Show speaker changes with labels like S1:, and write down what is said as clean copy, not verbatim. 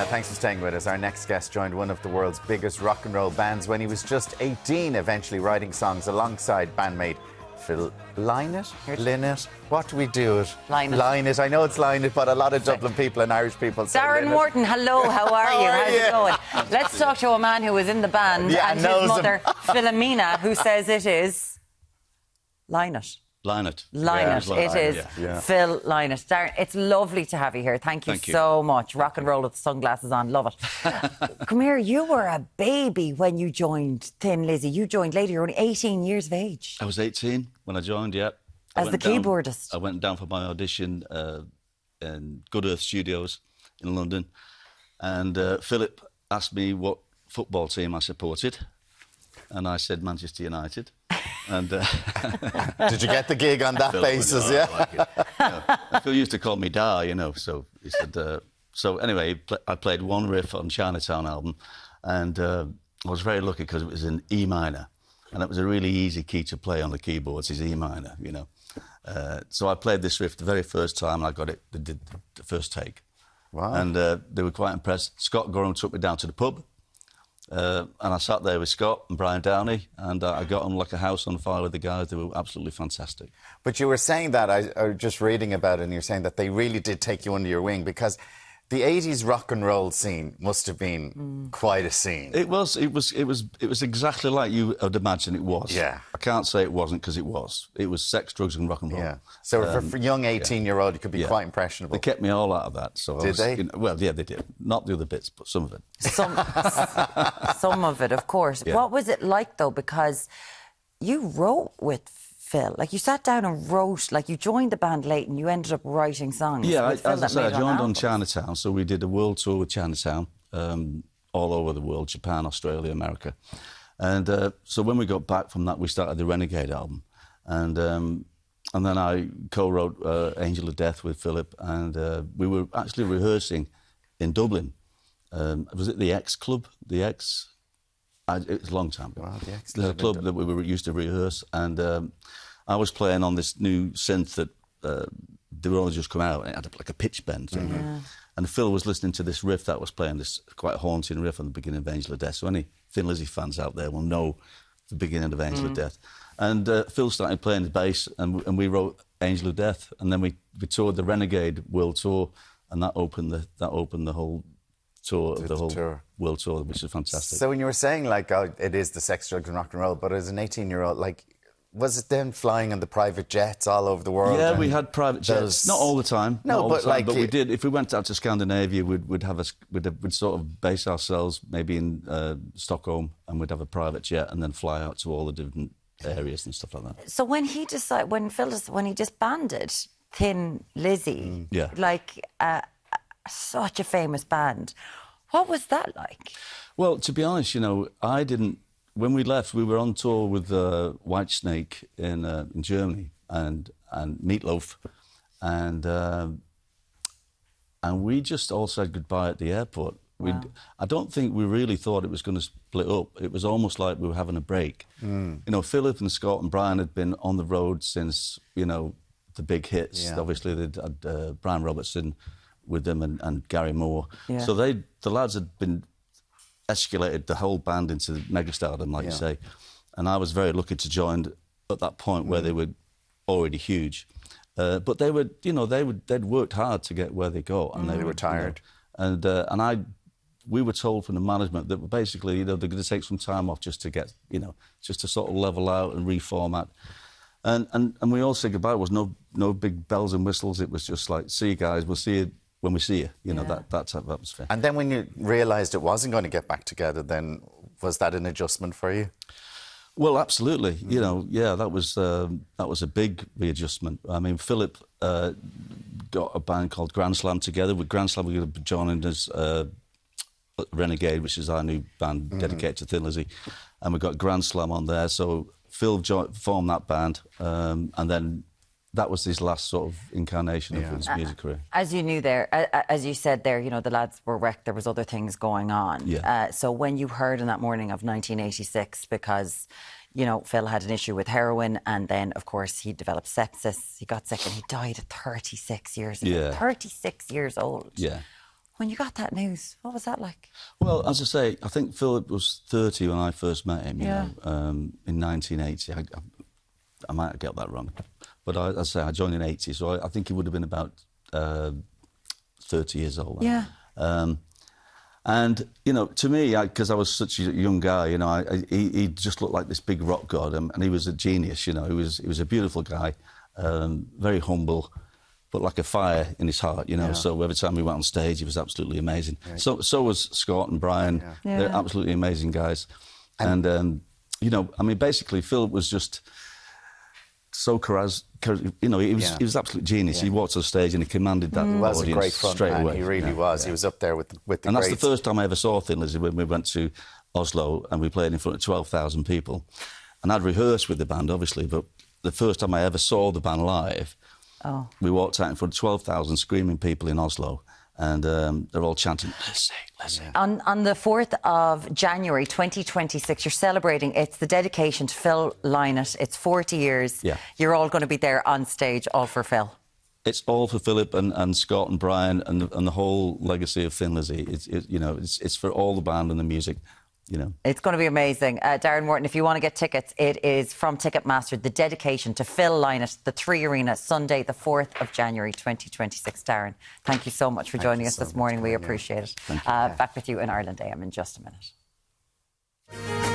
S1: Thanks for staying with us. Our next guest joined one of the world's biggest rock and roll bands when he was just 18, eventually writing songs alongside bandmate Phil Lynott. Lynott. What do we do it?
S2: Lynott.
S1: I know it's Lynott, but a lot of Dublin people and Irish people say
S2: Darren
S1: Lynott.
S2: Wharton, hello, how are you? How's it going? Let's talk to a man who was in the band and his mother, Philomena, who says it is Lynott.
S3: Lynott.
S2: Lynott,
S3: Yeah,
S2: it is.
S1: Yeah.
S2: Phil Lynott. Darren, it's lovely to have you here. Thank you so much. Rock and roll with the sunglasses on, love it. Come here, you were a baby when you joined Thin Lizzy. You joined later, you were only 18 years of age.
S3: I was 18 when I joined, yeah.
S2: As the keyboardist.
S3: I went down for my audition in Good Earth Studios in London, and Philip asked me what football team I supported, and I said Manchester United. And
S1: did you get the gig on that basis? Yeah.
S3: Phil used to call me Da, you know. So he said. So anyway, I played one riff on Chinatown album, and I was very lucky because it was in E minor, and it was a really easy key to play on the keyboards. Is E minor, you know. So I played this riff the very first time, and I got it. They did the first take.
S1: Wow.
S3: And they were quite impressed. Scott Gorham took me down to the pub. And I sat there with Scott and Brian Downey, and I got on like a house on fire with the guys. They were absolutely fantastic.
S1: But you were saying that, I was just reading about it, and you're saying that they really did take you under your wing, because the 80s rock and roll scene must have been quite a scene.
S3: It was exactly like you would imagine it was.
S1: Yeah.
S3: I can't say it wasn't, because it was. It was sex, drugs and rock and roll.
S1: Yeah. So for a young 18-year-old, you could be quite impressionable.
S3: They kept me all out of that. So
S1: did they?
S3: You know, well, yeah, they did. Not the other bits, but some of it.
S2: Some of it, of course.
S3: Yeah.
S2: What was it like, though? Because you wrote with Phil. Like, you sat down and wrote, like, you joined the band late and you ended up writing songs.
S3: Yeah,
S2: with Phil
S3: as I
S2: that
S3: said,
S2: made
S3: I joined on
S2: albums.
S3: Chinatown, so we did a world tour with Chinatown, all over the world, Japan, Australia, America. And so when we got back from that, we started the Renegade album. And then I co-wrote Angel of Death with Philip, and we were actually rehearsing in Dublin. Was it the X Club? The X? It was a long time ago.
S1: Wow, the X
S3: There's a club that we were used to rehearse, and I was playing on this new synth that they were only just come out, and it had like a pitch bend thing.
S2: Yeah.
S3: And Phil was listening to this riff that was playing, this quite haunting riff on the beginning of Angel of Death. So any Thin Lizzy fans out there will know the beginning of Angel of Death. And Phil started playing the bass, and we wrote Angel of Death, and then we toured the Renegade World Tour, and that opened the whole tour of the whole world tour, which is fantastic.
S1: So when you were saying, like, oh, it is the sex, drugs and rock and roll, but as an 18-year-old, like, was it then flying on the private jets all over the world?
S3: Yeah, we had private jets. Not all the time.
S1: No, but
S3: like, but we did. If we went out to Scandinavia, we'd sort of base ourselves maybe in Stockholm, and we'd have a private jet, and then fly out to all the different areas and stuff like that.
S2: So when he disbanded Thin Lizzy, like such a famous band, what was that like?
S3: Well, to be honest, you know, I didn't. When we left, we were on tour with Whitesnake in Germany and Meatloaf, and we just all said goodbye at the airport.
S2: Wow.
S3: I don't think we really thought it was going to split up. It was almost like we were having a break. You know, Philip and Scott and Brian had been on the road since, you know, the big hits.
S1: Yeah.
S3: Obviously, they'd had Brian Robertson with them and Gary Moore.
S2: Yeah.
S3: So the lads had been escalated the whole band into megastardom, like you say. And I was very lucky to join at that point where they were already huge. But they were, you know, they'd worked hard to get where they got, and they were
S1: tired.
S3: You know, we were told from the management that basically, you know, they're going to take some time off just to get, you know, just to sort of level out and reformat. And we all said goodbye. It was no big bells and whistles. It was just like, see you guys, we'll see you when we see you. You know, that type of atmosphere.
S1: And then when you realised it wasn't going to get back together, then was that an adjustment for you?
S3: Well, absolutely. You know, yeah, that was a big readjustment. I mean, Philip got a band called Grand Slam together. With Grand Slam, we were joining as Renegade, which is our new band dedicated to Thin Lizzy, and we got Grand Slam on there. So Phil formed that band, and then that was his last sort of incarnation of his music career.
S2: As you knew there, as you said there, you know, the lads were wrecked. There was other things going on.
S3: Yeah.
S2: So when you heard on that morning of 1986, because, you know, Phil had an issue with heroin, and then, of course, he developed sepsis. He got sick and he died at 36 years old.
S3: Yeah.
S2: 36 years old.
S3: Yeah.
S2: When you got that news, what was that like?
S3: Well, as I say, I think Philip was 30 when I first met him, you know, in 1980. I might get that wrong. But as I say, I joined in 80, so I think he would have been about 30 years old.
S2: Yeah.
S3: And, you know, to me, because I was such a young guy, you know, he just looked like this big rock god, and he was a genius, you know. He was a beautiful guy, very humble, but like a fire in his heart, you know. So every time we went on stage, he was absolutely amazing. So was Scott and Brian. They're absolutely amazing guys. And you know, I mean, basically, Phil was just so you know, he was absolute genius. He walked on stage and he commanded that audience.
S1: He was a great front man.
S3: Away.
S1: He really was. He was up there with the
S3: And
S1: greats.
S3: that's the first time I ever saw Thin Lizzy, when we went to Oslo and we played in front of 12,000 people. And I'd rehearsed with the band, obviously, but the first time I ever saw the band live, we walked out in front of 12,000 screaming people in Oslo, and they're all chanting, Lizzy, Lizzy.
S2: On the 4th of January 2026, you're celebrating, it's the dedication to Phil Lynott. It's 40 years.
S3: Yeah.
S2: You're all going to be there on stage, all for Phil.
S3: It's all for Philip and Scott and Brian and the whole legacy of Thin Lizzy. You know, it's for all the band and the music. You know. It's
S2: going to be amazing. Darren Wharton, if you want to get tickets, it is from Ticketmaster, the dedication to Phil Lynott, the 3 Arena, Sunday, the 4th of January 2026. Darren, thank you so much for joining us this morning. We appreciate it.
S3: Thank you.
S2: Back with you in Ireland AM in just a minute.